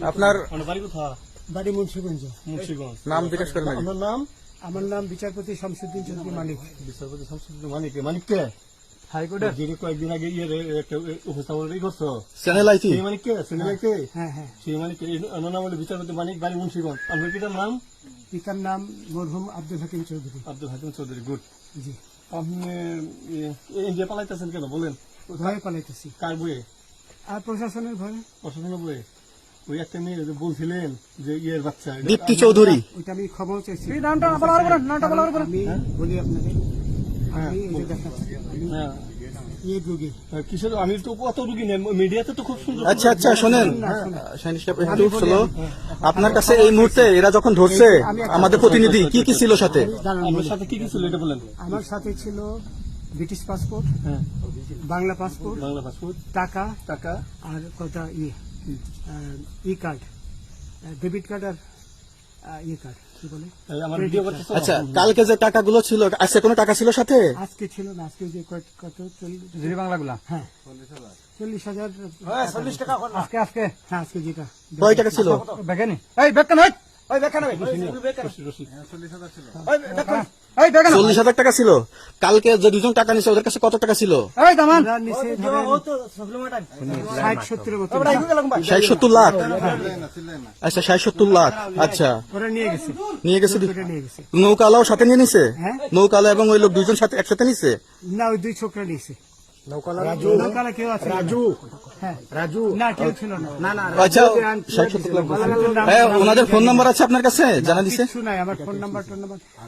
আপনার বাড়ি মুন্সিগঞ্জ। নাম জিজ্ঞেস করেন আগে। আমার নাম বিচারপতি শামসুদ্দিন চৌধুরী মানিক। বিচারপতি শামসুদ্দিন মানিককে হাইকোর্টের যিনি কয়েকদিন আগে একটা উপস্থাপন করছো চ্যানেল আইটি সেই মানিককে হ্যাঁ হ্যাঁ, সেই মানিককে নাম হলো বিচারপতি মানিক বাড়ি মুন্সিগঞ্জ। আপনার পিতার নাম? পিতার নাম মরহুম আব্দুল হাকিম চৌধুরী। আব্দুল হাকিম চৌধুরী। গুড। জি। আপনি ইন্ডিয়া পালাইতেছেন কেন বলেন? ভয়ে পালাইতেছি। কার বইয়ে? আর প্রশাসনের ভয়ে। প্রশাসনের বইয়ে? ওই একটা মেয়ে যে বলছিলেন যে ইয়ের বাচ্চা দীপ্তি চৌধুরী, ওইটা আমি খবর চাইছি। হ্যাঁ? আমি বলি আপনাকে, আমি এই যে দেখাচ্ছি, আমি হ্যাঁ। এই রোগী। কিসের? আমি তো কত রুগী নেই, মিডিয়াতে তো খুব সুন্দর। আচ্ছা আচ্ছা শোনেন শাহিন সাহেব, একটু স্লো। আপনার কাছে এই মুহূর্তে এরা যখন ধরছে আমাদের প্রতিনিধি কি কি ছিল সাথে? দাঁড়ান আপনার বলি। সাথে কি কি ছিল এটা বলেন। আমার সাথে ছিল ব্রিটিশ পাসপোর্ট, হ্যাঁ, বাংলা পাসপোর্ট, বাংলা পাসপোর্ট, টাকা টাকা, আর কটা ই কার্ড, ডেবিট কার্ড আর ই কার্ড, কি বলে, আমার ভিডিও করতে। আচ্ছা, কালকে যে টাকাগুলো ছিল, আজকে কোনো টাকা ছিল সাথে? আজকে ছিল না, আজকে যে কত 40 বাংলাগুলা। হ্যাঁ 40,000 টাকা আজকে আজকে হ্যাঁ, আজকে যেটা কয় টাকা ছিল? বেকেনি এই বেকেন এই ওই বেকেন এই 40,000 টাকা ছিল। কালকে যে দুজন টাকা নিছে ওদের কাছে কত টাকা ছিল? এই দামান ওরা নিচে ধরেন 60-70 মতো 60-70 লাখ। আচ্ছা 60-70 লাখ। আচ্ছা, ওরা নিয়ে গেছে, নিয়ে গেছে। ওরা নিয়ে গেছে। নৌকালাও সাথে নিয়ে নিছে? হ্যাঁ। নৌকালা এবং ওই লোক দুজন সাথে একসাথে নিছে? না, ওই দুই ছোকরা নিয়েছে। নৌকালা কেউ আছে? হ্যাঁ, না কেউ ছিল না। আচ্ছা 60-70 লাখ। হ্যাঁ, ওনাদের ফোন নাম্বার আছে আপনার কাছে? জানা দিছে? কিছু নাই, আমার ফোন নাম্বার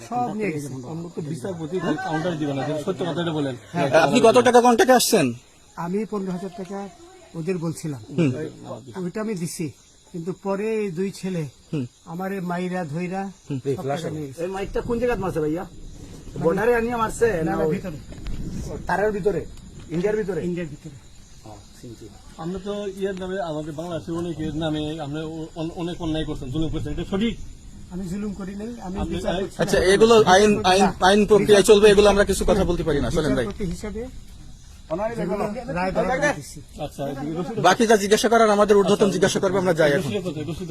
সব নিয়ে গেছে। আমরা তো বিচারপতি কাউন্টার দিবেন না, সত্য কথাটা বলেন। আপনি কত টাকা কন্ট্যাক্টে আসছেন? আমি 15,000 টাকা ওদের বলছিলাম, ওইটা আমি দিছি, কিন্তু পরে এই দুই ছেলে আমার মাইরা ধইরা সব টাকা নিয়ে গেছে। এই মাইকটা কোন জায়গায় মারছে ভাইয়া? বর্ডারে আনিয়ে মারছে না না, ওই ভিতরে, তারের ভিতরে, ইন্ডিয়ার ভিতরে? ইন্ডিয়ার ভিতরে। আমরা তো ইয়ের নামে আমাদের বাংলাদেশের অনেকের নামে আমরা অনেক অন্যায় করছেন, জুলুম করছেন, এটা সঠিক? আমি জুলুম করি নাই, আমি আপনি- বিচারপতি আচ্ছা, এগুলো আইন আইন আইন প্রক্রিয়ায় চলবে, এগুলো আমরা কিছু কথা বলতে পারি না। চলেন ভাই, হিসাবে যেগুলো রায় বরাবর দিতেছি। আচ্ছা, রসিদ বাকি যা জিজ্ঞাসা করার আমাদের ঊর্ধ্বতন জিজ্ঞাসা করবে, আমরা যাই এখন। কোথায়? রসিদ